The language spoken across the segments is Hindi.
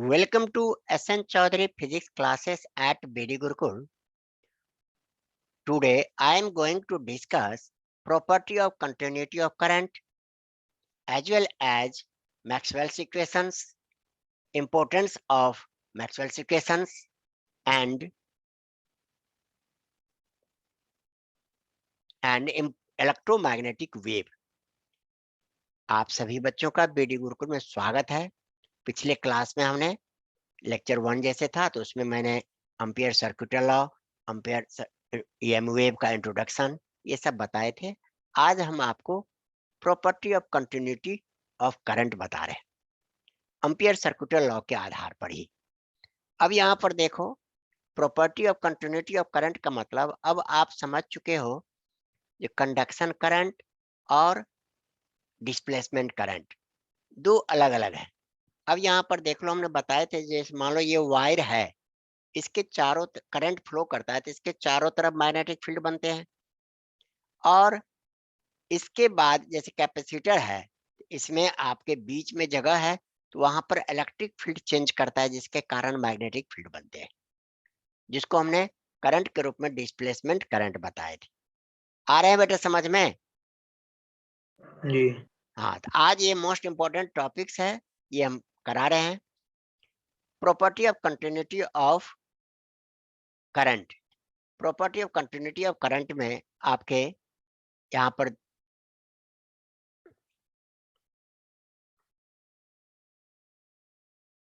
Welcome to SN Chaudhary Physics classes at BD Gurukul. Today I am going to discuss property of continuity of current as well as Maxwell's equations, importance of Maxwell's equations and electromagnetic wave. आप सभी बच्चों का बीडी गुरुकुल में स्वागत है। पिछले क्लास में हमने लेक्चर 1 जैसे था तो उसमें मैंने ampere circuital law, ampere EM wave का इंट्रोडक्शन ये सब बताए थे। आज हम आपको property of continuity of current बता रहे हैं एम्पियर सर्किटल लॉ के आधार पर ही। अब यहाँ पर देखो, property of continuity of current का मतलब अब आप समझ चुके हो ये कंडक्शन करंट और डिस्प्लेसमेंट करंट दो अलग अलग है। अब यहाँ पर देख लो, हमने बताए थे जैसे मान लो ये वायर है, इसके चारों करंट फ्लो करता है तो इसके चारों तरफ मैग्नेटिक फील्ड बनते हैं और इसके बाद जैसे कैपेसिटर है, इसमें आपके बीच में जगह है तो वहां पर इलेक्ट्रिक फील्ड चेंज करता है जिसके कारण मैग्नेटिक फील्ड बनते हैं, जिसको हमने करंट के रूप में डिस्प्लेसमेंट करंट बताए थे। आ रहे हैं बेटा समझ में? जी। हाँ, तो आज ये मोस्ट इंपॉर्टेंट टॉपिक्स है, ये हम करा रहे हैं। Property of continuity of current. Property of continuity of current में आपके यहाँ पर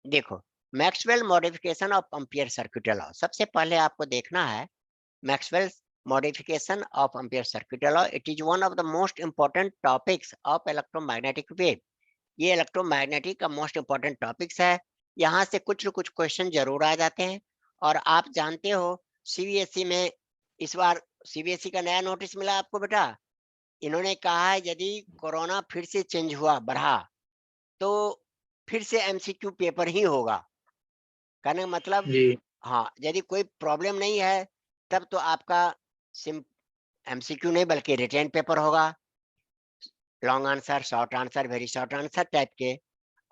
देखो, Maxwell modification of Ampere circuital law. सबसे पहले आपको देखना है Maxwell modification of Ampere circuital law. It is one of the most important topics of electromagnetic wave. ये इलेक्ट्रोमैग्नेटिक का मोस्ट इंपॉर्टेंट टॉपिक्स है। यहाँ से कुछ न कुछ क्वेश्चन जरूर आ जाते हैं और आप जानते हो सीबीएसई में इस बार सीबीएसई का नया नोटिस मिला आपको बेटा। इन्होंने कहा है यदि कोरोना फिर से चेंज हुआ, बढ़ा, तो फिर से एमसीक्यू पेपर ही होगा। कहने का मतलब, जी। हाँ, यदि कोई प्रॉब्लम नहीं है तब तो आपका सिम एमसीक्यू नहीं बल्कि रिटेन पेपर होगा, long answer, short answer, very short answer type के।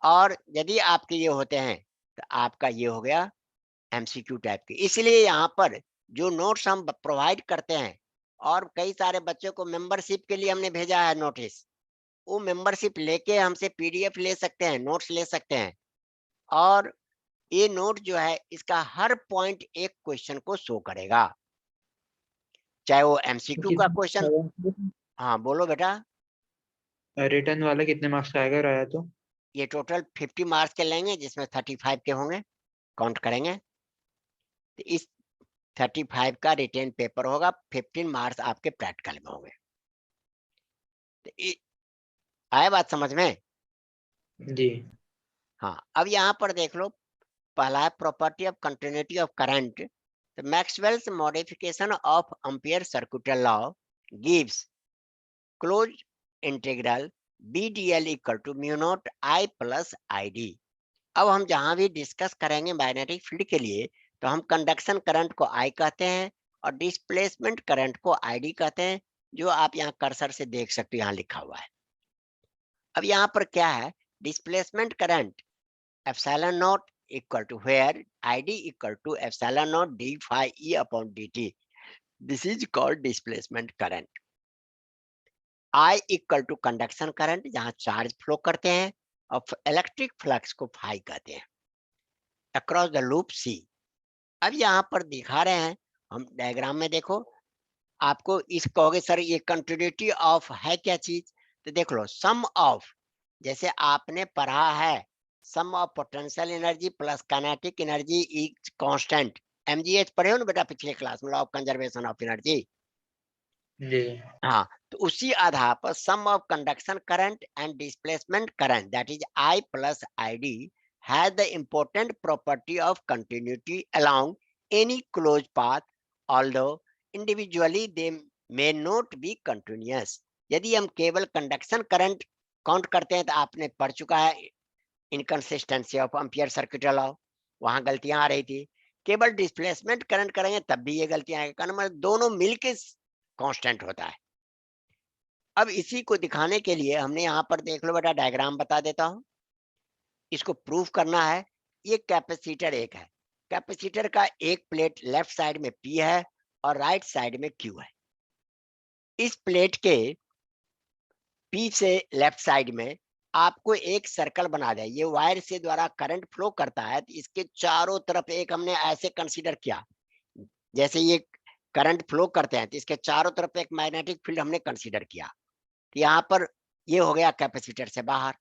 और यदि आपके ये होते हैं तो आपका ये हो गया एमसीक्यू टाइप के। इसलिए यहाँ पर जो नोट्स हम प्रोवाइड करते हैं और कई सारे बच्चों को मेंबरशिप के लिए हमने भेजा है नोटिस, वो मेंबरशिप लेके हमसे पीडीएफ ले सकते हैं, नोट्स ले सकते हैं। और ये नोट जो है इसका हर पॉइंट एक क्वेश्चन को शो करेगा, चाहे वो एमसीक्यू का क्वेश्चन। हाँ बोलो बेटा। रिटर्न वाला कितने मार्क्स का आएगा रहा तो? ये टोटल 50 मार्क्स के लेंगे जिसमें 35 के होंगे, काउंट करेंगे तो इस 35 का रिटेन पेपर होगा, 15 मार्क्स आपके प्रैक्टिकल में होंगे। तो आया बात समझ में? जी। हाँ, अब यहाँ पर देख लो, पहला है property of continuity of current. तो Maxwell's modification of Ampere circuital law gives close integral BDL equal to mu not I plus ID। अब हम जहां भी डिस्कस करेंगे मैग्नेटिक फील्ड के लिए तो हम कंडक्शन करंट को I कहते हैं और डिस्प्लेसमेंट करंट को ID कहते हैं, जो आप यहाँ कर्सर से देख सकते हो, यहाँ लिखा हुआ है। अब यहाँ पर क्या है, displacement current epsilon naught equal to where ID equal to epsilon naught d phi E upon dt। This is called displacement current. I equal to conduction current, जहां चार्ज फ्लो करते हैं, और इलेक्ट्रिक फ्लक्स को फाई कहते हैं, अक्रॉस द लूप C। अब यहाँ पर दिखा रहे हैं हम डायग्राम में, देखो आपको इस कहोगे सर ये कंटिन्यूटी ऑफ है क्या चीज, तो देख लो सम ऑफ, जैसे आपने पढ़ा है sum of potential energy plus kinetic energy is constant. MGH पढ़े हो ना बेटा पिछले क्लास में, law of conservation of energy. जी। हाँ, तो उसी आधार पर sum of conduction current and displacement current that is I plus ID has the important property of continuity along any closed path, although individually they may not be continuous। यदि हम केवल कंडक्शन करंट काउंट करते हैं तो आपने पढ़ चुका है inconsistency of Ampere circuital law, वहां गलतियां आ रही थी। केवल डिस्प्लेसमेंट करंट करेंगे तब भी ये गलतियां आएगी, कारण मतलब दोनों मिलके कांस्टेंट होता है। अब इसी को दिखाने के लिए हमने यहाँ पर देख लो बेटा, डायग्राम बता देता हूँ। इसको प्रूफ करना है, ये कैपेसिटर एक है, कैपेसिटर का एक प्लेट लेफ्ट साइड में P है और राइट साइड में Q है। इस प्लेट के P से लेफ्ट साइड में आपको एक सर्कल बना दिया, ये वायर से द्वारा करंट फ्लो करता है, तो इसके चारों तरफ एक हमने ऐसे कंसीडर किया, जैसे ये करंट फ्लो करते हैं तो इसके चारों तरफ एक मैग्नेटिक फील्ड हमने कंसीडर किया। तो यहाँ पर ये हो गया कैपेसिटर से बाहर,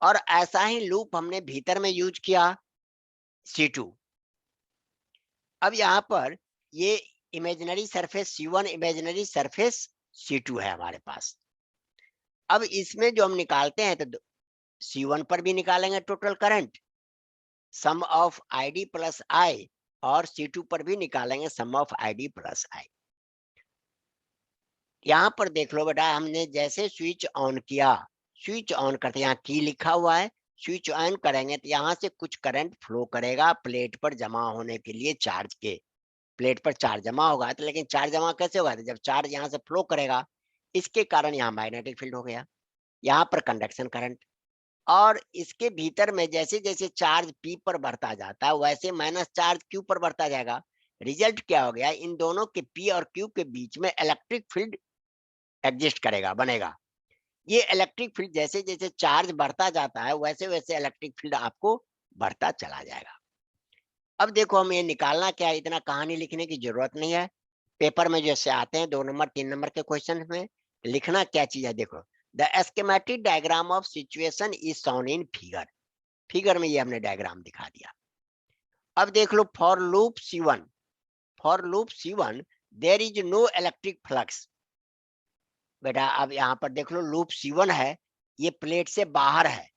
और ऐसा ही लूप हमने भीतर में यूज किया C2। अब यहाँ पर ये imaginary surface C1, imaginary surface C2 है हमारे पास। अब इसमें जो हम निकालते हैं तो C1 पर भी निकालेंगे total current, sum of ID plus I, और C2 पर भी निकालेंगे sum of ID plus I। यहाँ पर देख लो बेटा, हमने जैसे स्विच ऑन किया, स्विच ऑन करते यहाँ की लिखा हुआ है, स्विच ऑन करेंगे तो यहाँ से कुछ करंट फ्लो करेगा प्लेट पर जमा होने के लिए, चार्ज के प्लेट पर चार्ज जमा होगा। तो लेकिन चार्ज जमा कैसे होगा? तो जब चार्ज यहाँ से फ्लो करेगा, इसके कारण यहाँ मैग्नेटिक फील्ड हो गया, यहाँ पर कंडक्शन करंट। और इसके भीतर में जैसे जैसे चार्ज P पर बढ़ता जाता है, वैसे माइनस चार्ज Q पर बढ़ता जाएगा। रिजल्ट क्या हो गया? इन दोनों के P और Q के बीच में इलेक्ट्रिक फील्ड एग्जिस्ट करेगा, बनेगा। ये इलेक्ट्रिक फील्ड जैसे जैसे चार्ज बढ़ता जाता है, वैसे वैसे इलेक्ट्रिक फील्ड आपको बढ़ता चला जाएगा। अब देखो, हम ये निकालना क्या है, इतना कहानी लिखने की जरूरत नहीं है। पेपर में जैसे आते हैं 2 नंबर 3 नंबर के क्वेश्चन में, लिखना क्या चीज है, देखो, the schematic diagram of situation is shown in figure. Figure में ये हमने डायग्राम दिखा दिया। अब देख लो, for loop C1, for loop C1 there is no electric flux. बेटा अब यहाँ पर देख लो, लूप C1 है, ये प्लेट से बाहर है,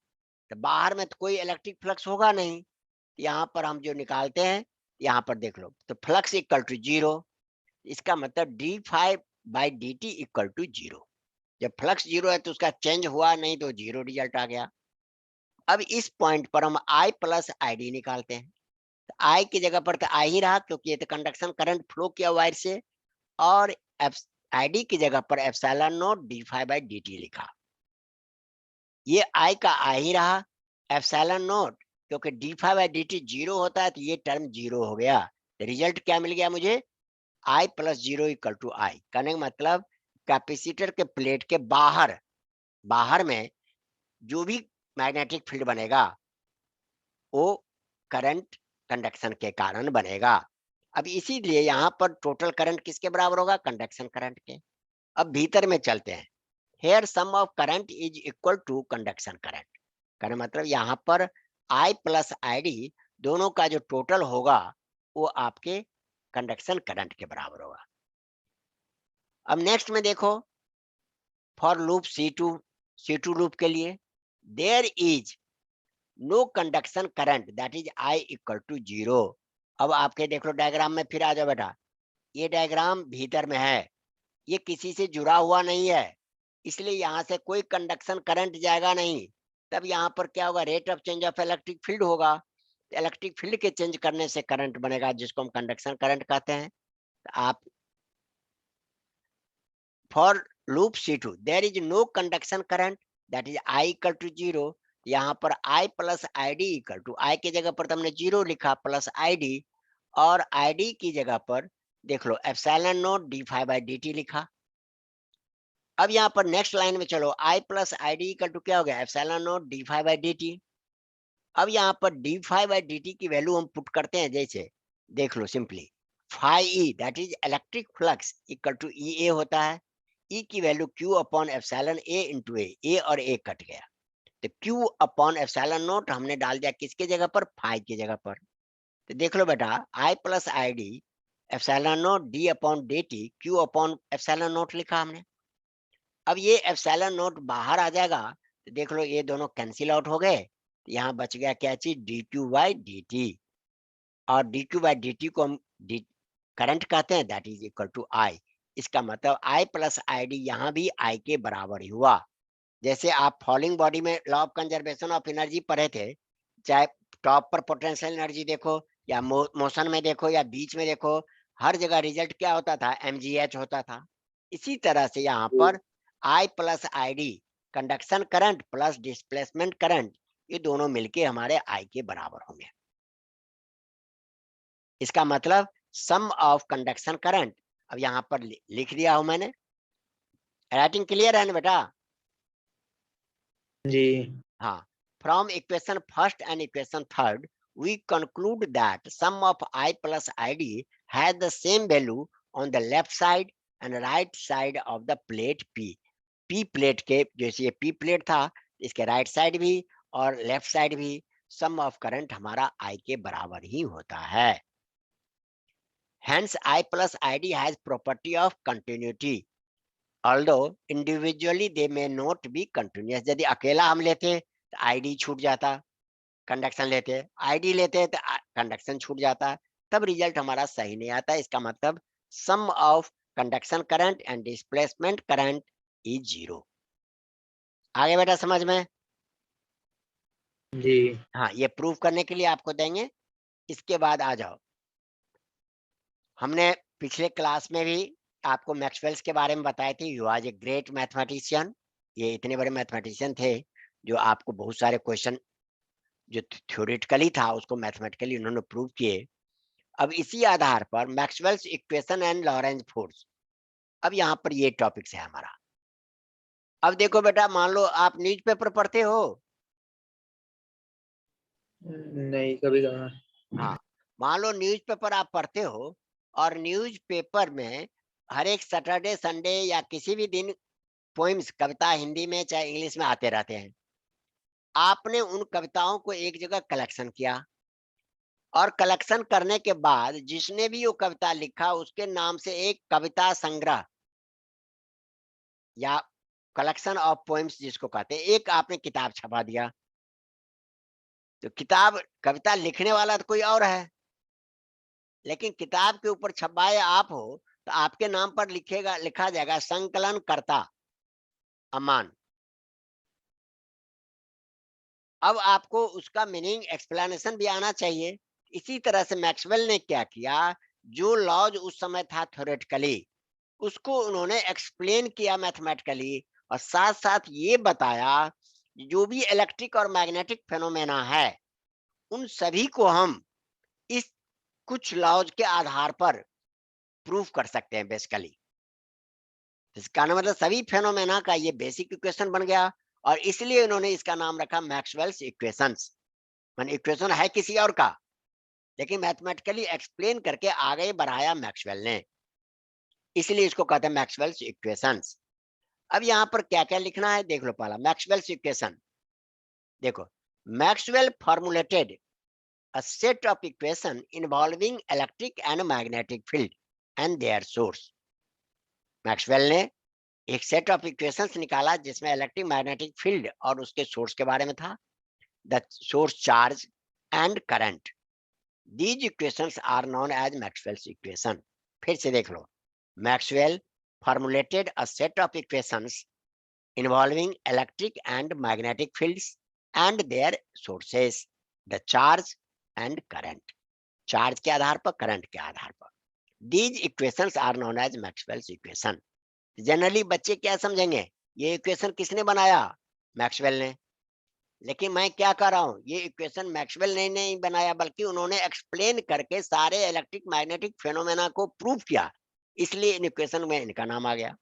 तो बाहर में तो कोई इलेक्ट्रिक फ्लक्स होगा नहीं। यहाँ पर हम जो निकालते हैं, यहाँ पर देख लो, तो फ्लक्स इक्वल टू 0, इसका मतलब d∅/dt इक्वल टू 0। जब फ्लक्स 0 है तो उसका चेंज हुआ नहीं, तो 0 रिजल्ट आ गया। अब इस पॉइंट पर हम I प्लस ID निकालते हैं, तो I की जगह पर तो I ही रहा, क्योंकि ये तो कंडक्शन करंट फ्लो किया वायर से, और ID की जगह पर एप्सिलॉन नॉट d∅/dt लिखा। ये I का I ही रहा, एप्सिलॉन नॉट, क्योंकि d∅/dt 0 होता है तो ये टर्म 0 हो गया। रिजल्ट क्या मिल गया मुझे? I plus 0 equal to I। कहने का मतलब, कैपेसिटर के प्लेट के बाहर, बाहर में जो भी मैग्नेटिक फील्ड बनेगा, वो करंट कंडक्शन के कारण बनेगा। अब इसीलिए यहाँ पर टोटल करंट किसके बराबर होगा? कंडक्शन करंट के। अब भीतर में चलते हैं, here sum of current is equal to conduction current. कहने मतलब यहाँ पर I प्लस ID दोनों का जो टोटल होगा, वो आपके कंडक्शन करंट के बराबर होगा। अब नेक्स्ट में देखो, फॉर लूप C2 लूप के लिए, there is no conduction current that is I equal to 0। अब आपके देख लो डायग्राम में, फिर आ जाओ बेटा, ये डायग्राम भीतर में है, ये किसी से जुड़ा हुआ नहीं है, इसलिए यहाँ से कोई कंडक्शन करंट जाएगा नहीं। तब यहाँ पर क्या होगा? Rate of change of electric field होगा। इलेक्ट्रिक फील्ड के चेंज करने से करंट बनेगा, जिसको हम कंडक्शन करंट कहते हैं। तो आप for loop C2 there is no conduction current that is I equal to 0। यहाँ पर I plus ID equal to, I की जगह पर तो हमने 0 लिखा, प्लस ID, और ID की जगह पर देख लो एप्सिलॉन नॉट d∅/dt लिखा। अब यहाँ पर नेक्स्ट लाइन में चलो, I plus ID equal to क्या हो गया? Epsilon naught d∅/dt। अब यहाँ पर d∅/dt की वैल्यू हम पुट करते हैं, जैसे देख लो simply, phi that is electric flux equal to EA होता है। E की value Q upon epsilon A into A और A कट गया, तो Q अपॉन एप्सिलॉन नॉट हमने डाल दिया किसके जगह पर? phi की जगह पर। तो देख लो बेटा, I plus ID epsilon naught d upon dt Q upon epsilon not लिखा हमने। अब ये एप्सिलॉन नॉट बाहर आ जाएगा, तो देख लो ये दोनों कैंसिल आउट हो गए, तो यहाँ बच गया क्या चीज? dq/dt। और dq/dt को हम करंट कहते हैं, that is equal to I। इसका मतलब I प्लस ID यहाँ भी I के बराबर ही हुआ। जैसे आप फॉलिंग बॉडी में law of conservation of energy पढ़े थे, चाहे टॉप पर पोटेंशियल एनर्जी देखो, या मोशन में देखो, या बीच में देखो, हर जगह रिजल्ट क्या होता था? mgh होता था। इसी तरह से यहाँ पर I plus ID conduction current plus displacement current, ये दोनों मिलके हमारे आई के बराबर होंगे। इसका मतलब सम ऑफ कंडक्शन करंट, अब यहाँ पर लिख दिया हूं मैंने। राइटिंग क्लियर है ना बेटा? जी। हाँ, from equation first and equation third we conclude that sum of I plus ID has the same value on the left side and right side of the plate P. P plate के, जैसे ये P प्लेट था, इसके राइट साइड भी और लेफ्ट साइड भी सम ऑफ करंट हमारा I के बराबर ही होता है। Hence I plus ID has property of continuity although individually they may not be continuous। यदि अकेला हम लेते तो ID छूट जाता, कंडक्शन लेते, आईडी लेते तो कंडक्शन छूट जाता, तब रिजल्ट हमारा सही नहीं आता। इसका मतलब sum of conduction current and displacement current is zero. आगे बेटा समझ में? जी। हाँ, ये प्रूव करने के लिए आपको देंगे। इसके बाद आ जाओ, हमने पिछले क्लास में भी आपको मैक्सवेल्स के बारे में बताए थे। You are a great mathematician, ये इतने बड़े मैथमेटिशियन थे जो आपको बहुत सारे क्वेश्चन जो थ्योरेटिकली था उसको मैथमेटिकली उन्होंने प्रूव किए। अब इसी आधार पर Maxwell's equation and Lorentz force, अब यहाँ पर ये टॉपिक्स है हमारा। अब देखो बेटा, मान लो आप न्यूज़पेपर पढ़ते हो। नहीं, कभी कभार। हाँ, मान लो न्यूज़पेपर आप पढ़ते हो और न्यूज़पेपर में हर एक सैटरडे संडे या किसी भी दिन पोइम्स, कविता हिंदी में चाहे इंग्लिश में आते रहते हैं। आपने उन कविताओं को एक जगह कलेक्शन किया और कलेक्शन करने के बाद जिसने भी वो कविता लिखा उसके नाम से एक कविता संग्रह या कलेक्शन ऑफ पोएम्स जिसको कहते हैं, एक आपने किताब छपा दिया। तो किताब, कविता लिखने वाला तो कोई और है, लेकिन किताब के ऊपर छपाए आप हो, तो आपके नाम पर लिखा जाएगा संकलन करता अमान। अब आपको उसका मीनिंग एक्सप्लेनेशन भी आना चाहिए। इसी तरह से मैक्सवेल ने क्या किया, जो लॉज उस समय था थ्योरेटिकली, उसको उन्होंने एक्सप्लेन किया मैथमेटिकली, और साथ साथ ये बताया जो भी इलेक्ट्रिक और मैग्नेटिक फेनोमेना है उन सभी को हम इस कुछ लॉज के आधार पर प्रूफ कर सकते हैं बेसिकली। इसका मतलब सभी फेनोमेना का ये बेसिक इक्वेशन बन गया, और इसलिए उन्होंने इसका नाम रखा मैक्सवेल्स इक्वेशंस। मान इक्वेशन है किसी और का, लेकिन मैथमेटिकली एक्सप्लेन करके आगे बढ़ाया मैक्सवेल ने, इसलिए इसको कहते हैं मैक्सवेल्स इक्वेशंस। अब यहाँ पर क्या क्या लिखना है देख लो। पहला मैक्सवेल्स इक्वेशन देखो, Maxwell formulated a set of equation involving electric and magnetic field and their source। Maxwell ने एक सेट ऑफ इक्वेशंस निकाला जिसमें इलेक्ट्रिक मैग्नेटिक फील्ड और उसके सोर्स के बारे में था, the source charge and current. These equations are known as Maxwell's equation. फिर से देख लो, Maxwell formulated a set of equations involving electric and magnetic fields and their sources, the charge and current। Charge के आधार पर, करंट के आधार पर। These equations are known as Maxwell's equation। Generally बच्चे क्या समझेंगे, ये इक्वेशन किसने बनाया? मैक्सवेल ने। लेकिन मैं क्या कर रहा हूँ, ये इक्वेशन मैक्सवेल ने नहीं बनाया, बल्कि उन्होंने एक्सप्लेन करके सारे इलेक्ट्रिक मैग्नेटिक फेनोमेना को प्रूव किया, इसलिए इन इक्वेशन में इनका नाम आ गया।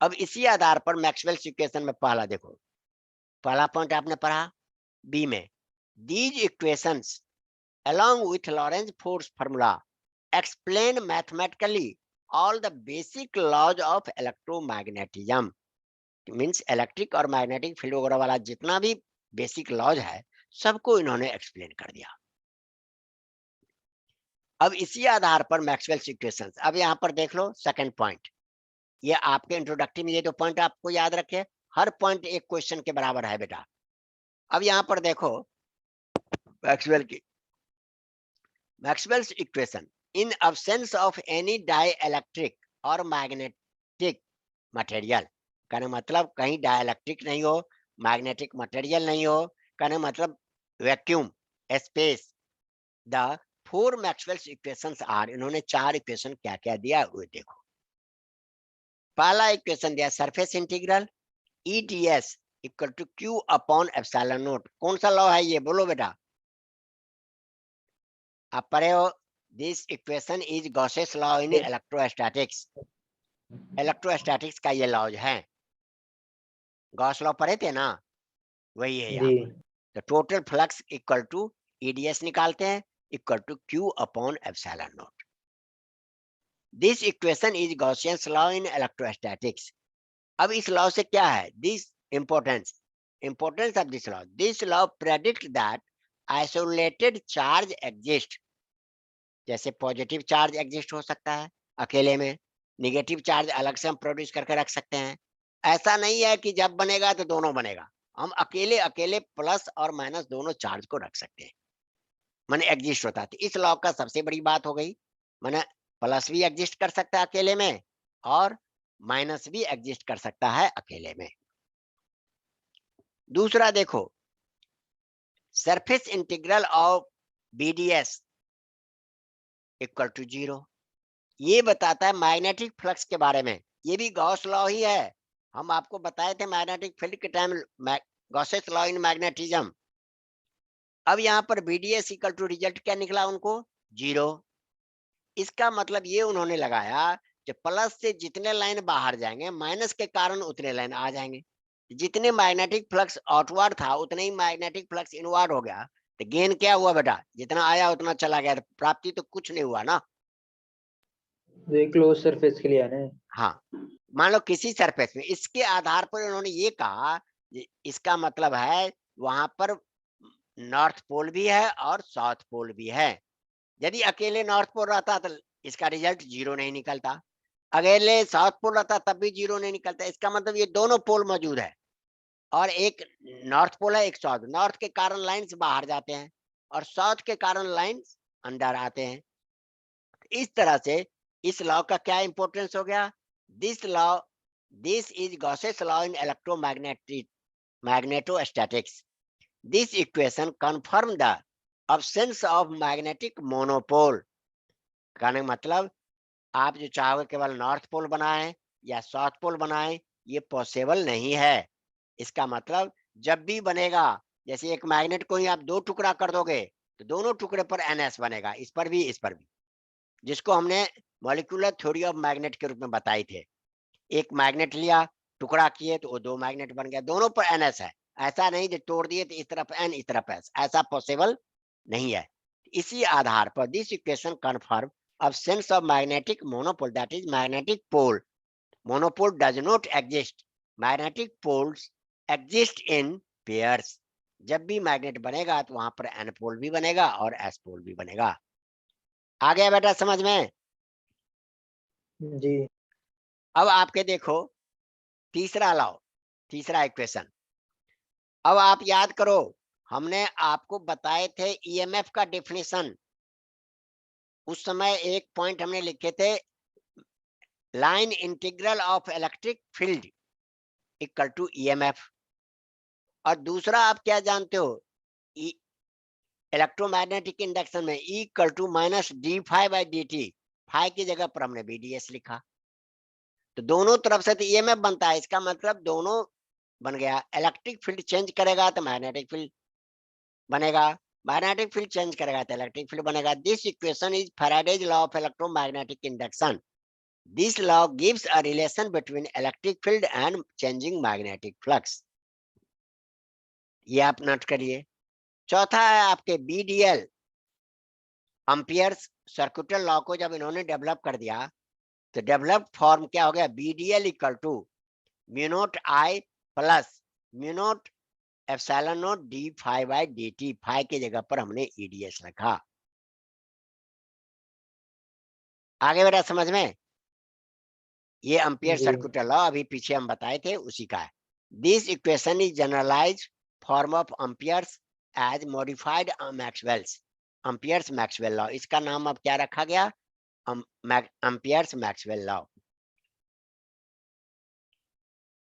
अब इसी आधार पर मैक्सवेल्स इक्वेशन में पहला देखो, पहला पॉइंट आपने पढ़ा बी में, these equations along with Lorentz force formula explain mathematically all the basic laws of electromagnetism। Means electric और मैग्नेटिक फील्ड वगैरह वाला जितना भी बेसिक लॉज है सबको इन्होंने एक्सप्लेन कर दिया। अब इसी आधार पर मैक्सवेल्स इक्वेशंस, अब यहाँ पर देख लो सेकंड पॉइंट, ये आपके इंट्रोडक्टरी में ये तो पॉइंट आपको याद रखे, हर पॉइंट एक क्वेश्चन के बराबर है बेटा। अब यहाँ पर देखो मैक्सवेल की, Maxwell's equation in absence of any dielectric और magnetic material, कहने मतलब कहीं डाइलेक्ट्रिक नहीं हो, मैग्नेटिक मटेरियल नहीं हो, कहने मतलब vacuum space, the four Maxwell's equations are, इन्होंने चार इक्वेशन क्या क्या दिया वो देखो। पहला इक्वेशन दिया surface integral EDS equal to Q upon epsilon naught. कौन सा लॉ है ये, बोलो बेटा, आप पढ़े हो? This equation is Gauss's law in electrostatics. Electrostatics का ये लॉ है, गॉस लॉ पढ़े थे ना, वही है यहाँ जी। पर। तो total flux equal to EDS निकालते हैं, equal to Q upon epsilon not. This equation is Gaussian's law in electrostatics. अब इस लॉ से क्या है, this importance of this law, this law predict that isolated charge exist. जैसे पॉजिटिव चार्ज एग्जिस्ट हो सकता है अकेले में, निगेटिव चार्ज अलग से हम प्रोड्यूस करके रख सकते हैं। ऐसा नहीं है कि जब बनेगा तो दोनों बनेगा, हम अकेले अकेले प्लस और माइनस दोनों चार्ज को रख सकते हैं, माने एग्जिस्ट होता है। तो इस लॉ का सबसे बड़ी बात हो गई, माने प्लस भी एग्जिस्ट कर सकता है अकेले में और माइनस भी एग्जिस्ट कर सकता है अकेले में। दूसरा देखो, surface integral of BDS equal to 0, ये बताता है मैग्नेटिक फ्लक्स के बारे में। ये भी गॉस लॉ ही है, हम आपको बताए थे मैग्नेटिक फील्ड के time, Gauss's law in magnetism. अब यहाँ पर बीडीएस इक्वल टू रिजल्ट क्या निकला उनको, 0। इसका मतलब ये उन्होंने लगाया कि प्लस से जितने लाइन बाहर जाएंगे माइनस के कारण उतने लाइन आ जाएंगे। जितने मैग्नेटिक फ्लक्स आउटवर्ड था उतने ही मैग्नेटिक फ्लक्स इनवर्ड हो गया। तो गेन क्या हुआ बेटा, जितना आया उतना चला गया, तो प्राप्ति तो कुछ नहीं हुआ ना। ये क्लोज सरफेस के लिए है ना। हाँ, मान लो किसी सरफेस में, इसके आधार पर उन्होंने ये कहा, इसका मतलब है वहां पर नॉर्थ पोल भी है और साउथ पोल भी है। यदि अकेले नॉर्थ पोल रहता तो इसका रिजल्ट 0 नहीं निकलता, अकेले साउथ पोल रहता तब भी 0 नहीं निकलता। इसका मतलब ये दोनों पोल मौजूद है, और एक नॉर्थ पोल है एक साउथ। नॉर्थ के कारण लाइंस बाहर जाते हैं और साउथ के कारण लाइंस अंदर आते हैं। इस तरह से इस लॉ का क्या इंपॉर्टेंस हो गया, this law, this is Gauss's law in electromagnetic magnetostatics. This equation confirm the absence of magnetic monopole। कहने का मतलब, आप जो चाहोगे केवल नॉर्थ पोल बनाएं या साउथ पोल बनाएं, ये पॉसिबल नहीं है। इसका मतलब जब भी बनेगा, जैसे एक मैग्नेट को ही आप दो टुकड़ा कर दोगे तो दोनों टुकड़े पर NS बनेगा, इस पर भी इस पर भी, जिसको हमने मॉलिक्यूलर थ्योरी ऑफ मैग्नेट के रूप में बताई थे। एक मैग्नेट लिया, टुकड़ा किए तो वो दो मैग्नेट बन गया, दोनों पर NS है। ऐसा नहीं जो तोड़ दिए तो इस तरफ N इस तरफ S, ऐसा पॉसिबल नहीं है। इसी आधार पर this equation confirm absence of magnetic monopole, that is magnetic pole. Monopole does not exist. Magnetic poles exist in pairs. जब भी मैग्नेट बनेगा तो वहां पर N पोल भी बनेगा और S पोल भी बनेगा। आ गया बेटा समझ में? जी। अब आपके देखो तीसरा लॉ, तीसरा इक्वेशन। अब आप याद करो, हमने आपको बताए थे ईएमएफ का डेफिनेशन। उस समय एक पॉइंट हमने लिखे थे, line integral of electric field equal to EMF. और दूसरा आप क्या जानते हो, इलेक्ट्रोमैग्नेटिक इंडक्शन में E equal to minus D five by D T, five की जगह पर हमने BDS लिखा। तो दोनों तरफ से तो ईएमएफ बनता है, इसका मतलब दोनों बन गया। इलेक्ट्रिक फील्ड चेंज करेगा तो मैग्नेटिक फील्ड बनेगा, मैग्नेटिक फील्ड चेंज करेगा तो इलेक्ट्रिक फील्ड बनेगा। This equation is Faraday's law of electromagnetic induction. This law gives a relation between electric field and changing magnetic flux. ये आप नोट करिए। चौथा है आपके BDL, अम्पियर्स सर्कुलर लॉ को जब इन्होंने डेवलप कर दिया तो डेवलप्ड फॉर्म क्या हो गया, BDL equal to mu not I plus mu naught epsilon naught D five by D T. Five की जगह पर हमने EDS रखा। आगे बेटा समझ में? ये अम्पियर जी। सर्कुलर लॉ अभी पीछे हम बताए थे उसी का है। This equation is generalised form of Ampere's as modified Maxwell's, Ampere's Maxwell law. इसका नाम अब क्या रखा गया, अम्पियर्स मैक्सवेल लॉ।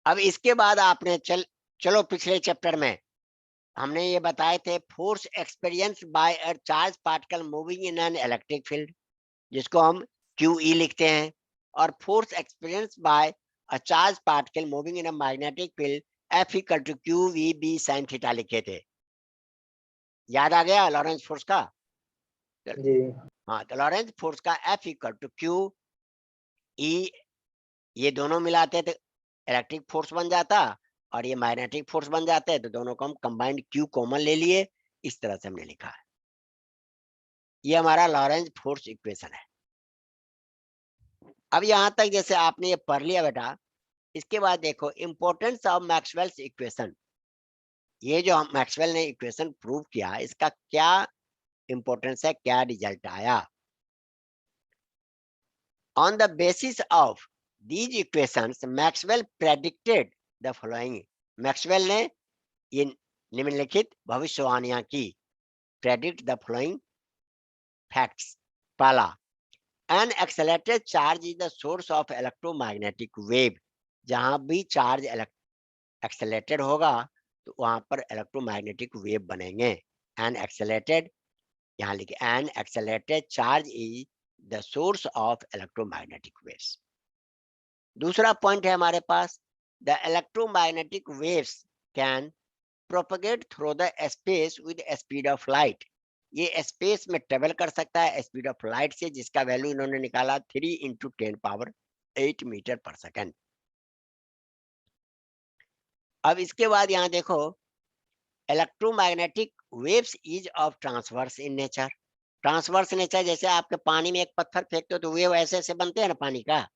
अब इसके बाद आपने चलो पिछले चैप्टर में हमने ये बताए थे, force experience by a charge particle moving in an electric field, जिसको हम QE लिखते हैं, और force experience by a charge particle moving in a magnetic field, F equal to q v B sine theta लिखे थे, याद आ गया लॉरेंस फोर्स का? जी हाँ, तो लॉरेंस फोर्स का F equal to q E, ये दोनों मिलाते तो इलेक्ट्रिक फोर्स बन जाता और ये मैग्नेटिक फोर्स बन जाते, तो दोनों को हम कंबाइंड क्यू कॉमन ले लिए, इस तरह से हमने लिखा है। ये हमारा लॉरेंस फोर्स इक्वेशन है। अब यहाँ तक जैसे आपने ये पढ़ लिया बेटा, इसके बाद देखो इंपॉर्टेंस ऑफ मैक्सवेल्स इक्वेशन। ये जो हम मैक्सवेल ने इक्वेशन प्रूव किया, इसका क्या इंपॉर्टेंस है, क्या रिजल्ट आया? On the basis of these equations Maxwell predicted the following. Maxwell ने ये निम्नलिखित भविष्यवाणियां की। Predict the following facts. पहला, an accelerated charge is the source of electromagnetic wave. जहां भी चार्ज एक्सेलरेटेड होगा तो वहां पर इलेक्ट्रोमैग्नेटिक वेव बनेंगे। एन एक्सेलरेटेड, यहाँ लिखे an accelerated charge is the source of electromagnetic waves. दूसरा पॉइंट है हमारे पास, the electromagnetic waves can propagate through the space with speed of light. ये स्पेस में ट्रेवल कर सकता है स्पीड ऑफ लाइट से, जिसका वैल्यू इन्होंने निकाला 3 × 10⁻8 मीटर पर सेकेंड। अब इसके बाद यहाँ देखो, electromagnetic waves is of transverse in nature. Transverse nature, जैसे आपके पानी में एक पत्थर फेंकते हो तो वेव ऐसे ऐसे बनते हैं ना पानी का,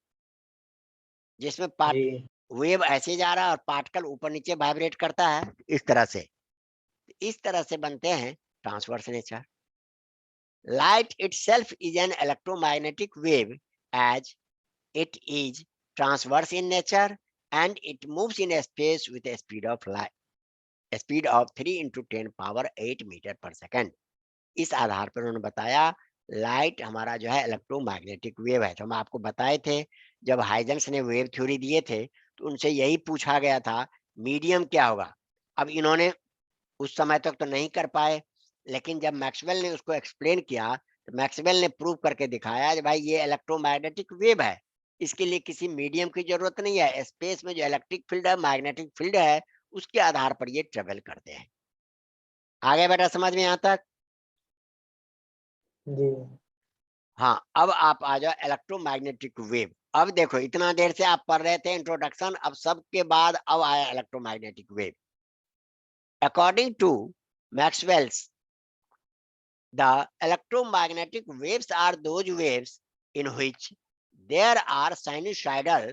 जिसमें जी वेव ऐसे जा रहा है और पार्टिकल ऊपर नीचे वाइब्रेट करता है, इस तरह से। इस तरह से बनते हैं transverse nature. Light itself is an electromagnetic wave as it is transverse in nature and it moves in a space with a speed of light, a speed of 3 × 10⁸ metre पर सेकेंड। इस आधार पर उन्होंने बताया लाइट हमारा जो है इलेक्ट्रोमैग्नेटिक वेव है। तो हम आपको बताए थे जब हाइजेंस ने वेव थ्योरी दिए थे तो उनसे यही पूछा गया था मीडियम क्या होगा। अब इन्होंने उस समय तक तो नहीं कर पाए, लेकिन जब मैक्सवेल ने उसको एक्सप्लेन किया तो मैक्सवेल ने प्रूव करके दिखाया कि भाई ये इलेक्ट्रोमैग्नेटिक वेव है, इसके लिए किसी मीडियम की जरूरत नहीं है। स्पेस में जो इलेक्ट्रिक फील्ड है, मैग्नेटिक फील्ड है, उसके आधार पर ये ट्रेवल करते हैं। आगे बेटा समझ में यहाँ तक? जी हाँ, अब आप आ जाओ इलेक्ट्रोमैग्नेटिक वेव। अब देखो इतना देर से आप पढ़ रहे थे इंट्रोडक्शन, अब सबके बाद अब आया electromagnetic wave. According to Maxwell's, the electromagnetic waves are those waves in which there are sinusoidal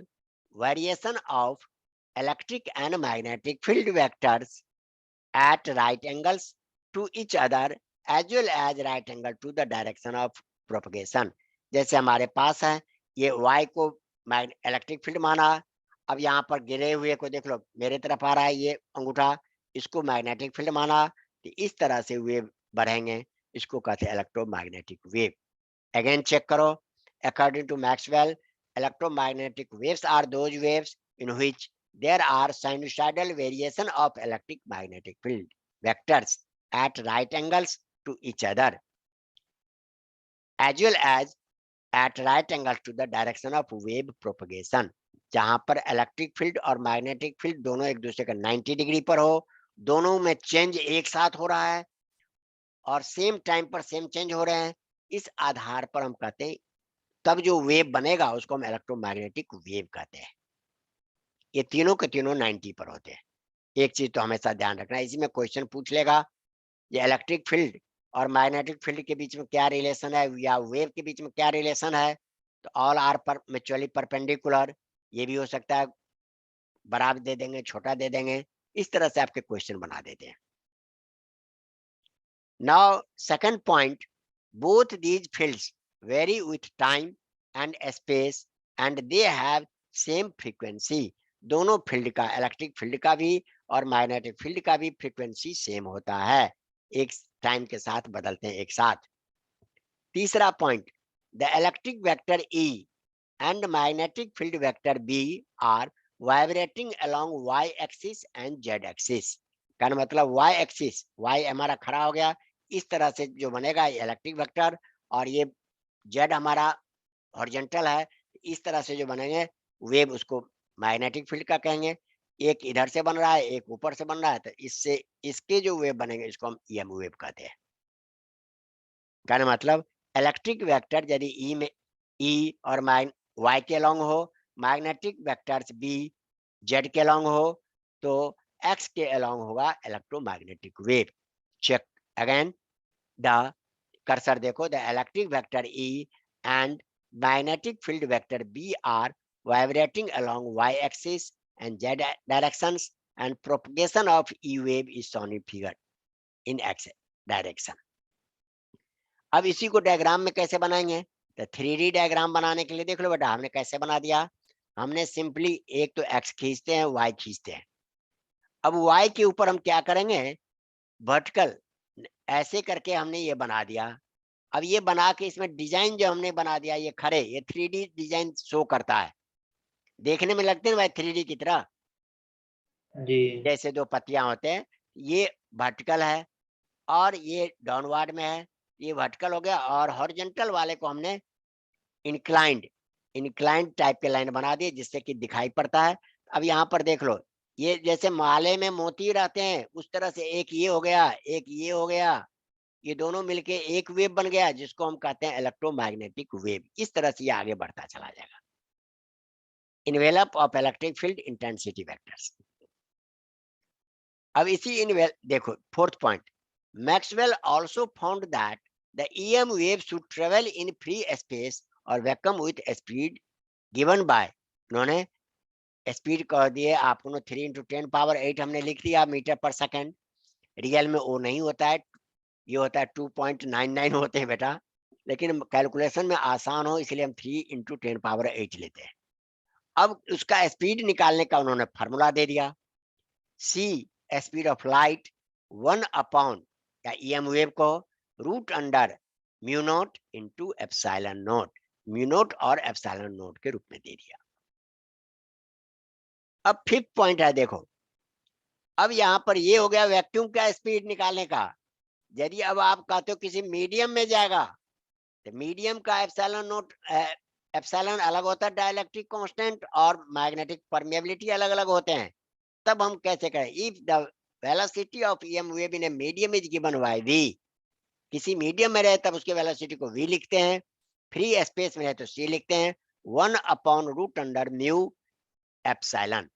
variation of electric and magnetic field vectors at right angles to each other as well as right angle to the direction of propagation। जैसे हमारे पास है ये y को इलेक्ट्रिक फील्ड माना, अब यहाँ पर गिरे हुए को देख लो, मेरे तरफ आ रहा है ये अंगूठा, इसको मैग्नेटिक फील्ड माना, तो इस तरह से वेव बढ़ेंगे, इसको कहते हैं इलेक्ट्रोमैग्नेटिक वेव। अगेन चेक करो, according to Maxwell, electromagnetic waves are those waves in which there are sinusoidal variation of electric magnetic field vectors at right angles to each other as well as at right angles to the direction of wave propagation। जहां पर इलेक्ट्रिक फील्ड और मैग्नेटिक फील्ड दोनों एक दूसरे का 90 डिग्री पर हो, दोनों में चेंज एक साथ हो रहा है और सेम टाइम पर सेम चेंज हो रहे हैं, इस आधार पर हम कहते हैं तब जो वेव बनेगा उसको हम इलेक्ट्रोमैग्नेटिक वेव कहते हैं। ये तीनों के तीनों 90 पर होते हैं। एक चीज तो हमेशा ध्यान रखना है, इसी में क्वेश्चन पूछ लेगा ये इलेक्ट्रिक फील्ड और मैग्नेटिक फील्ड के बीच में क्या रिलेशन है या वेव के बीच में क्या रिलेशन है, तो ऑल आर पर म्यूचुअली परपेंडिकुलर, ये भी हो सकता है, बराबर दे देंगे, छोटा दे देंगे, इस तरह से आपके क्वेश्चन बना देते हैं। Now, second point, both these fields vary with time and space and they have same frequency। दोनों फील्ड का, इलेक्ट्रिक फील्ड का भी और मैग्नेटिक फील्ड का भी फ्रीक्वेंसी सेम होता है, एक टाइम के साथ बदलते हैं एक साथ। तीसरा point, the electric vector E and magnetic field vector B are vibrating along y axis and z axis। का मतलब y axis, y हमारा खड़ा हो गया, इस तरह से जो बनेगा ये इलेक्ट्रिक वेक्टर, और ये z हमारा हॉरिजॉन्टल है, इस तरह से जो बनेंगे वेव उसको मैग्नेटिक फील्ड का कहेंगे। एक इधर से बन रहा है, एक ऊपर से बन रहा है, तो इससे इसके जो वेव बनेंगे इसको हम ईएम वेव कहते हैं। कहने मतलब इलेक्ट्रिक वेक्टर यदि ई में ई और वाई के अलोंग हो, मैग्नेटिक वेक्टर्स बी जेड के अलोंग हो, तो एक्स के अलोंग होगा electromagnetic wave. Check again the cursor देखो, the electric vector E and magnetic field vector b are vibrating along y axis and z directions, and propagation of e wave is shown in figure in x direction. अब इसी को डायग्राम में कैसे बनाएंगे, तो 3D डायग्राम बनाने के लिए देख लो बेटा हमने कैसे बना दिया। हमने सिंपली एक तो x खींचते हैं, y खींचते हैं। अब y के ऊपर हम क्या करेंगे, वर्टिकल ऐसे करके हमने ये बना दिया। अब ये बना के इसमें डिजाइन जो हमने बना दिया, ये खड़े, ये 3D डिजाइन शो करता है, देखने में लगते हैं भाई 3D की तरह, जी जैसे दो पत्तियां होते हैं। ये वर्टिकल है और ये डाउनवर्ड में है, ये वर्टिकल हो गया, और हॉरिजॉन्टल वाले को हमने इंक्लाइंड इंक्लाइंड टाइप के लाइन बना दिए जिससे कि दिखाई पड़ता है। अब यहाँ पर देख लो, ये जैसे माले में मोती रहते हैं उस तरह से एक ये हो गया, एक ये हो गया, ये दोनों मिलके एक वेव बन गया जिसको हम कहते हैं इलेक्ट्रोमैग्नेटिक वेव। इस तरह से ये आगे बढ़ता चला जाएगा। Envelope of electric field intensity vectors. अब इसी देखो fourth point, Maxwell also found that the EM wave should travel in free space और vacuum with speed given by, उन्होंने स्पीड कह दिए आपको 3 × 10⁸ हमने लिख दिया मीटर पर सेकंड। रियल में वो नहीं होता है, ये होता है 2.99 होते हैं बेटा, लेकिन कैलकुलेशन में आसान हो इसलिए हम 3 × 10⁸ लेते हैं। अब उसका स्पीड निकालने का उन्होंने फार्मूला दे दिया, सी स्पीड ऑफ लाइट 1 या ईएम वेव को √μ0 × म्यू0 और एप्सिलॉन नोट के रूप में दे दिया। अब फिफ्थ पॉइंट है, देखो अब यहाँ पर ये हो गया वैक्यूम का स्पीड निकालने का। यदि अब आप कहते हो किसी मीडियम में जाएगा, तो मीडियम का एप्सिलॉन अलग होता है, डाइलेक्ट्रिक कांस्टेंट और मैग्नेटिक परमेबिलिटी अलग अलग होते हैं। तब हम कैसे करें, if the velocity of EM wave in a medium is given bye v, किसी मीडियम में रहे तब उसके वेलोसिटी को v लिखते हैं, फ्री स्पेस में रहे तो c लिखते हैं, 1/√μ एप्सिलॉन।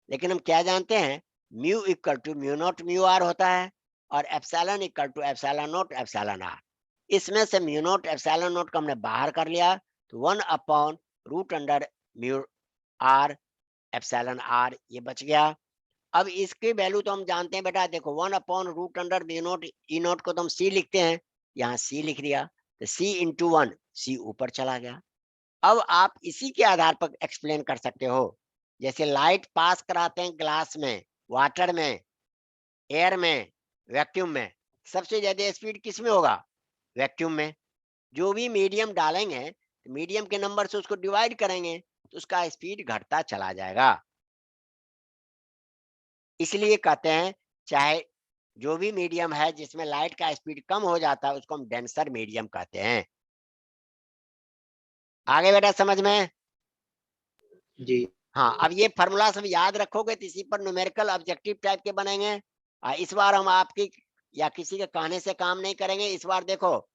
लेकिन हम क्या जानते हैं, म्यू इक्वल टू μ0 होता है और एप्सिलॉन इक्वल टू ε0 इसमें से μ0 ε0 को हमने बाहर कर लिया, तो 1/√μ एप्सिलॉन ये बच गया। अब इसकी वैल्यू तो हम जानते हैं बेटा, देखो 1/√μ0 E0 को तो हम c लिखते हैं, यहाँ c लिख दिया, तो c × 1 c ऊपर चला गया। अब आप इसी के आधार पर एक्सप्लेन कर सकते हो, जैसे लाइट पास कराते हैं ग्लास में, वाटर में, एयर में, वैक्यूम में, सबसे ज्यादा स्पीड किस में होगा, वैक्यूम में। जो भी मीडियम डालेंगे तो मीडियम के नंबर से उसको डिवाइड करेंगे तो उसका स्पीड घटता चला जाएगा। इसलिए कहते हैं चाहे जो भी मीडियम है जिसमें लाइट का स्पीड कम हो जाता है उसको हम डेंसर मीडियम कहते हैं। आगे बेटा समझ में? जी हाँ, अब ये फॉर्मूला सब याद रखोगे तो इसी पर न्यूमेरिकल ऑब्जेक्टिव टाइप के बनेंगे। इस बार हम आपकी या किसी के कहने से काम नहीं करेंगे। इस बार देखो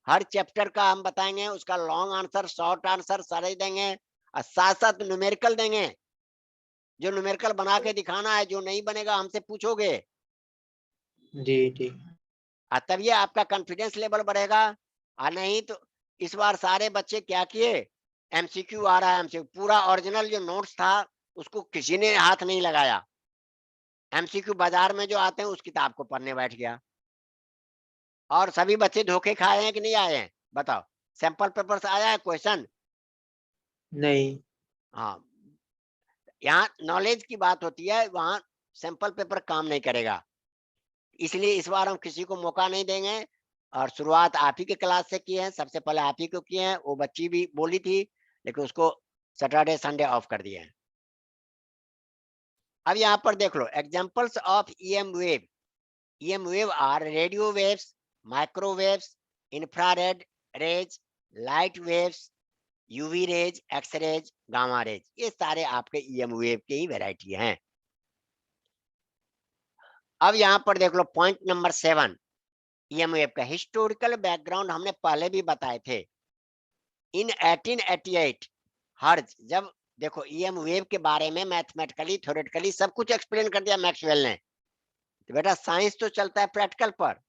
हर चैप्टर का हम बताएंगे, उसका लॉन्ग आंसर शॉर्ट आंसर सारे देंगे और साथ साथ न्यूमेरिकल देंगे। जो न्यूमेरिकल बना के दिखाना है, जो नहीं बनेगा हमसे पूछोगे, जी जी तब ये आपका कॉन्फिडेंस लेवल बढ़ेगा। और नहीं तो इस बार सारे बच्चे क्या किए, एमसीक्यू आ रहा है, एमसीक्यू पूरा ओरिजिनल जो नोट्स था उसको किसी ने हाथ नहीं लगाया। एमसीक्यू बाजार में जो आते हैं उस किताब को पढ़ने बैठ गया। और सभी बच्चे धोखे खाए हैं कि नहीं आए हैं, बताओ। सैंपल पेपर से आया है क्वेश्चन? नहीं हाँ, यहाँ नॉलेज की बात होती है, वहां सैंपल पेपर काम नहीं करेगा। इसलिए इस बार हम किसी को मौका नहीं देंगे। और शुरुआत आप ही के क्लास से की है, सबसे पहले आप ही को किए हैं। वो बच्ची भी बोली थी लेकिन उसको सैटरडे संडे ऑफ कर दिए हैं। अब यहाँ पर देख लो examples of EM wave. EM wave are radio waves, microwaves, infrared rays, light waves, UV rays, X rays, gamma rays, ये सारे आपके ईएम वेव के ही वैरायटी हैं। अब यहाँ पर देख लो पॉइंट नंबर 7, ईएम वेव का हिस्टोरिकल बैकग्राउंड हमने पहले भी बताए थे। इन 1888 हर्ज, जब देखो ईएम वेव के बारे में मैथमेटिकली थ्योरेटिकली सब कुछ एक्सप्लेन कर दिया मैक्सवेल ने, तो बेटा साइंस तो चलता है प्रैक्टिकल पर।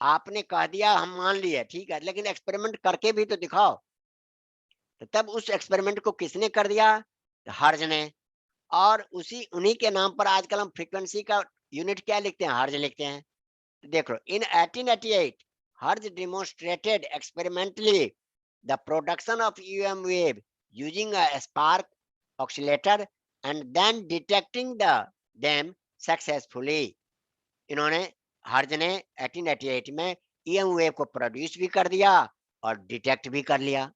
आपने कह दिया हम मान लिए, ठीक है, लेकिन एक्सपेरिमेंट करके भी तो दिखाओ। तो तब उस एक्सपेरिमेंट को किसने कर दिया? तो हर्ज ने। और उसी उन्हीं के नाम पर आजकल हम फ्रीक्वेंसी का यूनिट क्या लिखते हैं? हर्ज लिखते हैं। तो देख लो in 1888 Hertz demonstrated experimentally the production of EM wave using a spark oscillator and then detecting the them successfully. इन्होंने, हर्ज ने 1888 में ईएम वेव को प्रोड्यूस भी कर दिया और डिटेक्ट भी कर लिया।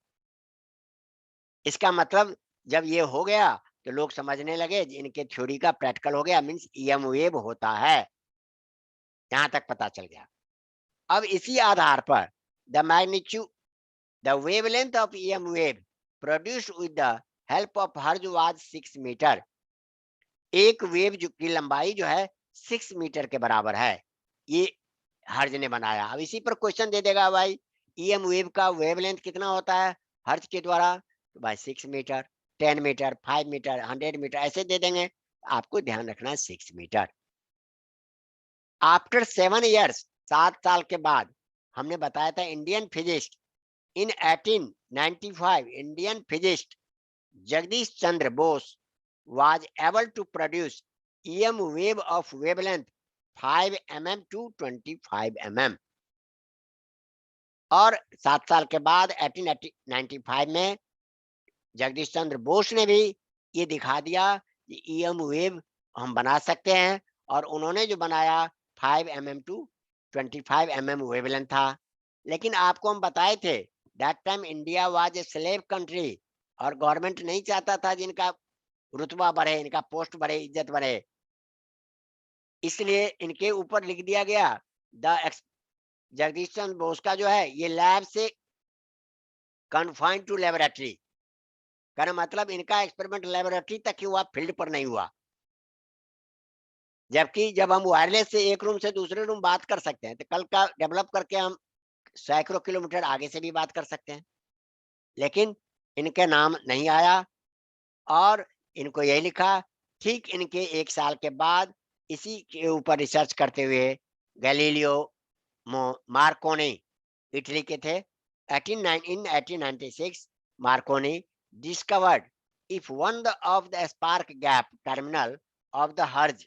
इसका मतलब जब ये हो गया तो लोग समझने लगे इनके थ्योरी का प्रैक्टिकल हो गया, मींस ईएम वेव होता है, यहां तक पता चल गया। अब इसी आधार पर the magnitude the wavelength of EM wave produced with the help of हर्ज वाज 6 मीटर। एक वेव जो की लंबाई जो है 6 मीटर के बराबर है, ये हर्ज ने बनाया। अब इसी पर क्वेश्चन दे देगा भाई ईएम वेव का वेवलेंथ कितना होता है हर्ज के द्वारा, तो भाई 6 मीटर, 10 मीटर, 5 मीटर, 100 मीटर ऐसे दे देंगे। आपको ध्यान रखना है 6 मीटर। आफ्टर 7 इयर्स, 7 साल के बाद, हमने बताया था Indian physicist in 1895 Indian physicist Jagdish Chandra Bose was able to produce EM wave of wavelength 5 mm to 25 mm। और 7 साल के बाद 1895 में जगदीश चंद्र बोस ने भी ये दिखा दिया कि ईएम वेव हम बना सकते हैं, और उन्होंने जो बनाया 5 mm टू 25 mm वेवलेंथ था। लेकिन आपको हम बताए थे that time India was a slave country, और गवर्नमेंट नहीं चाहता था जिनका रुतबा बढ़े, इनका पोस्ट बढ़े, इज्जत बढ़े, इसलिए इनके ऊपर लिख दिया गया द जगदीश चंद्र बोस का जो है ये लैब से कन्फाइंड टू लेबोरेटरी, कहना मतलब इनका एक्सपेरिमेंट लेबोरेटरी तक ही हुआ, फील्ड पर नहीं हुआ। जबकि जब हम वायरलेस से एक रूम से दूसरे रूम बात कर सकते हैं, तो कल का डेवलप करके हम सैकड़ों किलोमीटर आगे से भी बात कर सकते हैं, लेकिन इनके नाम नहीं आया और इनको यही लिखा। ठीक इनके 1 साल के बाद इसी के ऊपर रिसर्च करते हुए गैलीलियो मार्कोनी, इटली के थे, 1896 Marconi discovered if one of the spark gap terminal of the Hertz,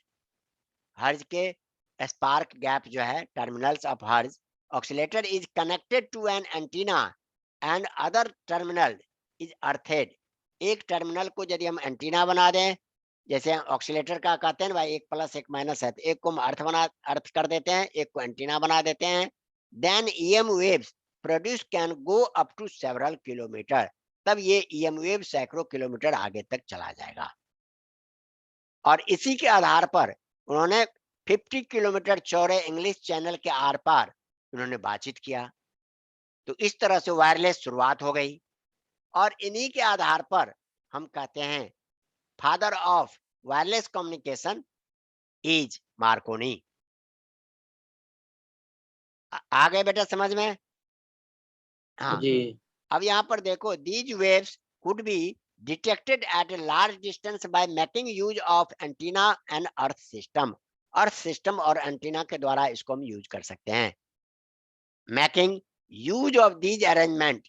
Hertz के स्पार्क गैप जो है terminals of Hertz oscillator is connected to an antenna and other terminal is earthed. एक टर्मिनल को यदि हम एंटीना बना दें, जैसे ऑक्सीलेटर का कहते हैं भाई एक प्लस एक माइनस है, तो एक को हम अर्थ कर देते हैं, एक को एंटीना बना देते हैं, then EM waves produce can go up to several kilometre, तब ये ईएम वेव सैकड़ों किलोमीटर आगे तक चला जाएगा। और इसी के आधार पर उन्होंने 50 किलोमीटर चौड़े इंग्लिश चैनल के आर पार उन्होंने बातचीत किया। तो इस तरह से वायरलेस शुरुआत हो गई, और इन्हीं के आधार पर हम कहते हैं father of wireless communication is Marconi. आ गए बेटा समझ में? हाँ। जी। अब यहाँ पर देखो these waves could be detected at a large distance by making use of antenna and earth system. Earth system और एंटीना के द्वारा इसको हम यूज कर सकते हैं। Making use of these arrangement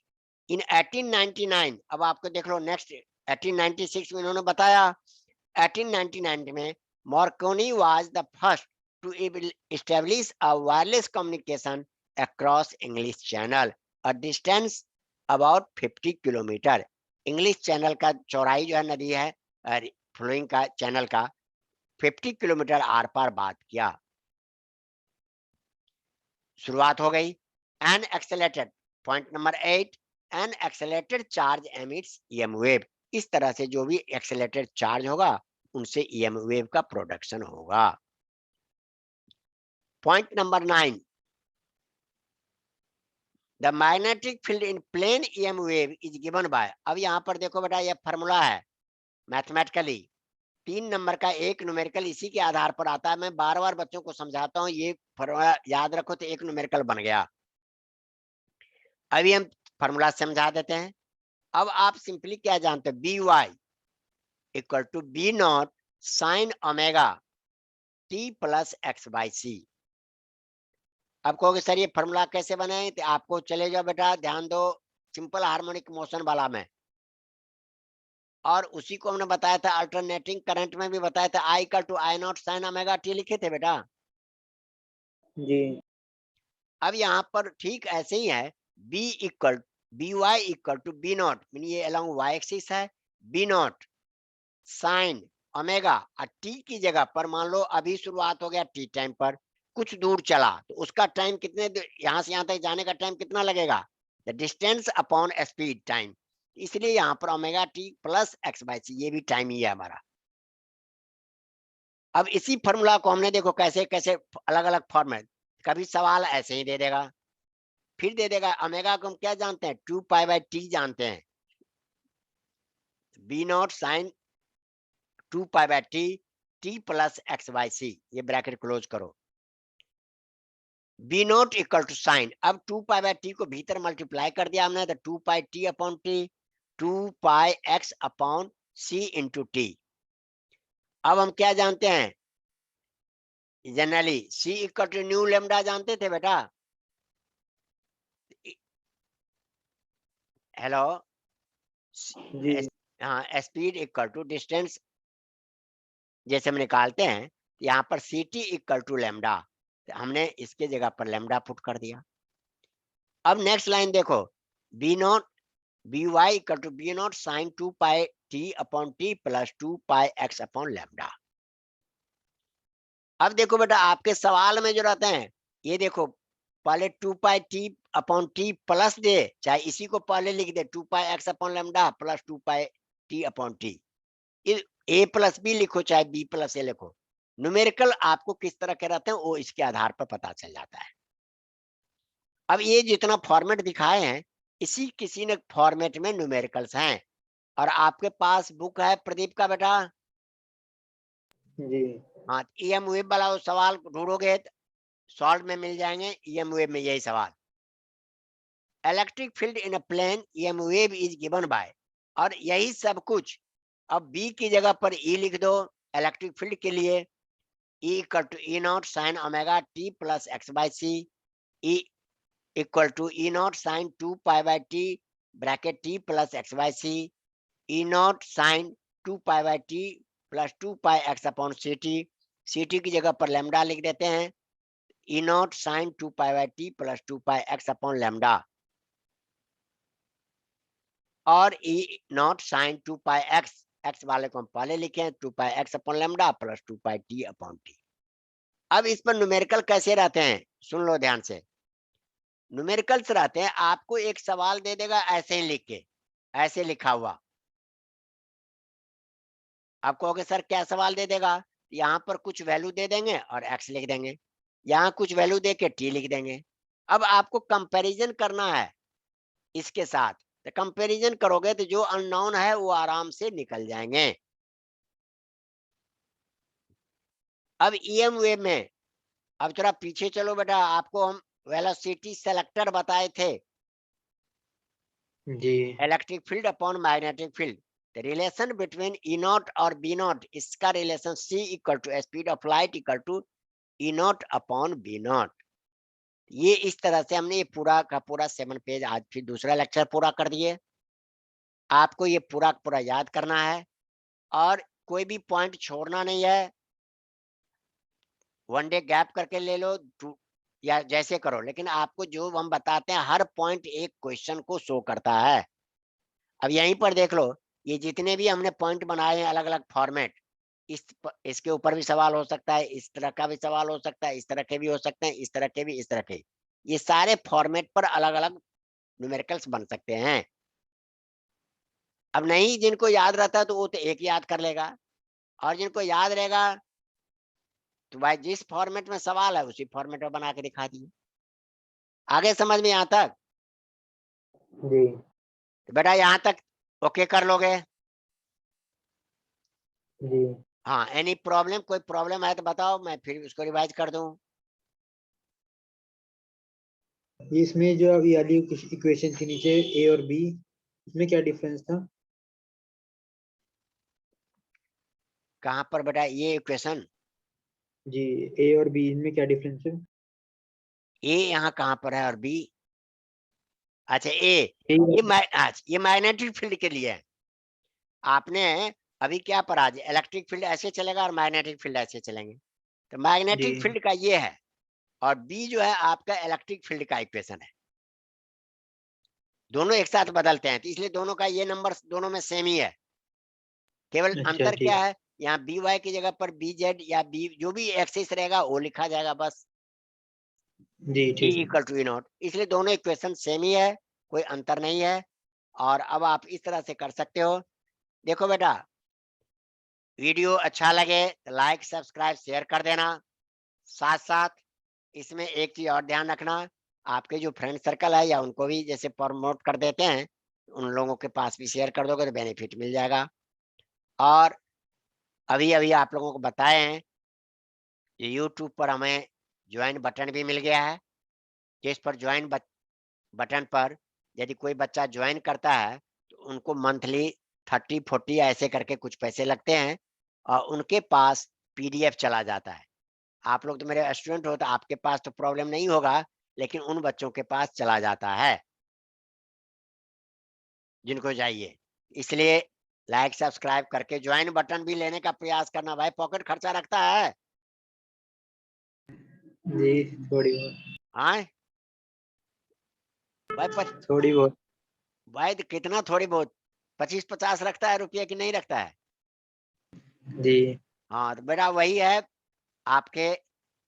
in 1899, अब आपको देख लो नेक्स्ट 1896 में इन्होंने बताया, 1899 में Marconi was the first to establish a wireless communication across English Channel, a distance about 50 kilometre. English channel का चौड़ाई जो है नदी है फ्लोइंग का चैनल का 50 किलोमीटर आर पार बात किया, शुरुआत हो गई। An accelerated, point number 8, an accelerated charge emits EM wave, इस तरह से जो भी एक्सेलेटेड चार्ज होगा उनसे ईएम वेव का प्रोडक्शन होगा। Point number 9, the magnetic field in plane EM wave is given by, अब यहाँ पर देखो बेटा ये फॉर्मूला है मैथमेटिकली 3 नंबर का एक न्यूमेरिकल इसी के आधार पर आता है। मैं बार बार बच्चों को समझाता हूँ, ये फॉर्मूला याद रखो तो एक न्यूमेरिकल बन गया। अभी हम फॉर्मूला समझा देते हैं। अब आप सिंपली क्या जानते हो, B Y equal to B not sine omega T plus X by C. अब कहोगे सर ये फॉर्मूला कैसे बने, तो आपको चले जाओ बेटा, ध्यान दो, सिंपल हार्मोनिक मोशन वाला में, और उसी को हमने बताया था अल्टरनेटिंग करंट में भी बताया था, I equal to I not sine omega T लिखे थे बेटा। जी अब यहाँ पर ठीक ऐसे ही है, B equal B Y equal to B naught, mean ये अलॉन्ग वाई एक्सिस है, बी नॉट साइन ओमेगा, और टी की जगह पर मान लो अभी शुरुआत हो गया टी टाइम पर, कुछ दूर चला तो उसका टाइम कितने यहाँ से यहाँ तक जाने का टाइम कितना लगेगा, the distance upon speed time, इसलिए यहाँ पर omega T plus X by C ये भी टाइम ही है हमारा। अब इसी फॉर्मूला को हमने देखो कैसे कैसे अलग अलग फॉर्मेट, कभी सवाल ऐसे ही दे देगा, फिर दे देगा ओमेगा को हम क्या जानते हैं 2 पाई/टी जानते हैं, B not sine 2 pi T T plus X by C, ये ब्रैकेट क्लोज करो, B not equal to sine, अब 2 पाई/टी को भीतर मल्टीप्लाई कर दिया हमने तो 2 pi t upon t, 2 pi x upon c into t. अब हम क्या जानते हैं generally, c equal to nu lambda जानते थे बेटा, हेलो, जी हाँ स्पीड इक्वल टू डिस्टेंस जैसे हम निकालते हैं, यहाँ पर c t equal to lambda, हमने इसके जगह पर लेमडा पुट कर दिया। अब नेक्स्ट लाइन देखो, B naught B Y equal to B not sine 2 pi upon t plus 2 pi x upon lambda. अब देखो बेटा आपके सवाल में जो रहते हैं, ये देखो पहले 2 pi t upon t plus दे, चाहे इसी को पहले लिख दे 2 pi x upon lambda plus 2 pi t upon T, ए प्लस बी लिखो चाहे बी प्लस ए लिखो, न्यूमेरिकल आपको किस तरह के रहते हैं वो इसके आधार पर पता चल जाता है। अब ये जितना फॉर्मेट दिखाए हैं, इसी किसी न फॉर्मेट में न्यूमेरिकल्स हैं, और आपके पास बुक है प्रदीप का बेटा, जी हाँ EM वेव वाला वो सवाल ढूंढोगे सॉल्व में मिल जाएंगे, EM वेव में यही सवाल, electric field in a plane EM wave is given by, और यही सब कुछ। अब बी की जगह पर ई लिख दो इलेक्ट्रिक फील्ड के लिए, E equal to E not sine omega T plus X by C, E equal to E not sine 2 pi T bracket T plus X by C, E not sine 2 pi T plus 2 pi x upon C T की जगह पर लेमडा लिख देते हैं, E not sine 2 pi T plus 2 pi x upon lambda, और E not sine 2 pi X, X वाले को हम पहले लिखे हैं 2 pi x upon lambda plus 2 pi t upon T. अब इस पर न्यूमेरिकल कैसे रहते हैं सुन लो ध्यान से, न्यूमेरिकल्स रहते हैं आपको एक सवाल दे देगा ऐसे ही लिख के, ऐसे लिखा हुआ, आप कहोगे सर क्या सवाल दे देगा, यहाँ पर कुछ वैल्यू दे देंगे और एक्स लिख देंगे, यहाँ कुछ वैल्यू दे के टी लिख देंगे। अब आपको कंपैरिजन करना है इसके साथ, तो कंपैरिजन करोगे तो जो अननोन है वो आराम से निकल जाएंगे। अब EM वेव में, अब थोड़ा पीछे चलो बेटा, आपको हम वेलोसिटी सेलेक्टर बताए थे, जी electric field upon magnetic field, the relation between E not और बी नॉट, इसका relation C equal to speed of light equal to E not upon B not. ये इस तरह से हमने ये पूरा का पूरा 7 पेज आज फिर दूसरा लेक्चर पूरा कर दिए। आपको ये पूरा पूरा याद करना है और कोई भी पॉइंट छोड़ना नहीं है, 1 डे गैप करके ले लो या जैसे करो, लेकिन आपको जो हम बताते हैं हर पॉइंट एक क्वेश्चन को शो करता है। अब यहीं पर देख लो, ये जितने भी हमने पॉइंट बनाए हैं अलग अलग फॉर्मेट, इसके ऊपर भी सवाल हो सकता है, इस तरह का भी सवाल हो सकता है, इस तरह के भी हो सकते हैं, इस तरह के भी, इस तरह के, ये सारे फॉर्मेट पर अलग अलग न्यूमेरिकल्स बन सकते हैं। अब नहीं जिनको याद रहता है तो वो तो एक याद कर लेगा, और जिनको याद रहेगा तो भाई जिस फॉर्मेट में सवाल है उसी फॉर्मेट में बना के दिखा दिए। आगे समझ में यहाँ तक? जी तो बेटा यहाँ तक ओके कर लोगे? जी। हाँ, एनी प्रॉब्लम, कोई प्रॉब्लम है तो बताओ, मैं फिर उसको रिवाइज कर दूं। इसमें जो अभी वाली इक्वेशन थी नीचे ए और बी, इसमें क्या डिफरेंस था? कहाँ पर बेटा ये इक्वेशन? जी, ए और बी इनमें क्या डिफरेंस है? ए यहाँ कहाँ पर है और बी? अच्छा ए, ए ये मैग्नेटिक फील्ड के लिए है। आपने अभी क्या पढ़ा? इलेक्ट्रिक फील्ड ऐसे चलेगा और मैग्नेटिक फील्ड ऐसे चलेंगे। तो जी मैग्नेटिक फील्ड का ये है, और बी जो है आपका इलेक्ट्रिक फील्ड का इक्वेशन है। दोनों एक साथ बदलते हैं, तो इसलिए दोनों का ये नंबर दोनों में सेम ही है। केवल अच्छा अंतर क्या ठीक। है, यहाँ बी वाई की जगह पर बी जेड या बी जो भी एक्सिस रहेगा वो लिखा जाएगा बस। जी E ठीक है। इक्वल टू ई नॉट, इसलिए दोनों इक्वेशन सेम ही है, कोई अंतर नहीं है। और अब आप इस तरह से कर सकते हो। देखो बेटा, वीडियो अच्छा लगे तो लाइक सब्सक्राइब शेयर कर देना। साथ साथ इसमें एक चीज और ध्यान रखना, आपके जो फ्रेंड सर्कल है या उनको भी जैसे प्रमोट कर देते हैं, उन लोगों के पास भी शेयर कर दोगे तो बेनिफिट मिल जाएगा। और अभी अभी आप लोगों को बताए हैं, ये यूट्यूब पर हमें ज्वाइन बटन भी मिल गया है, जिस पर ज्वाइन बटन पर यदि कोई बच्चा ज्वाइन करता है तो उनको मंथली 30-40 ऐसे करके कुछ पैसे लगते हैं, और उनके पास पीडीएफ चला जाता है। आप लोग तो मेरे स्टूडेंट हो तो आपके पास तो प्रॉब्लम नहीं होगा, लेकिन उन बच्चों के पास चला जाता है जिनको चाहिए। इसलिए लाइक सब्सक्राइब करके ज्वाइन बटन भी लेने का प्रयास करना भाई, पॉकेट खर्चा रखता है। जी थोड़ी बहुत। हाँ भाई, थोड़ी बहुत। भाई तो कितना थोड़ी बहुत, 25-50 रखता है रुपये की नहीं रखता है? जी हाँ तो बेटा वही है, आपके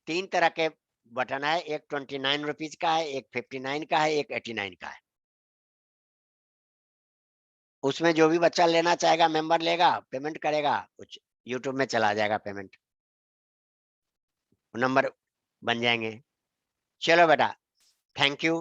3 तरह के बटन है, एक 29 रुपीज का है, एक 59 का है, एक 89 का है। उसमें जो भी बच्चा लेना चाहेगा मेंबर लेगा, पेमेंट करेगा, कुछ यूट्यूब में चला जाएगा पेमेंट, नंबर बन जाएंगे। चलो बेटा, थैंक यू।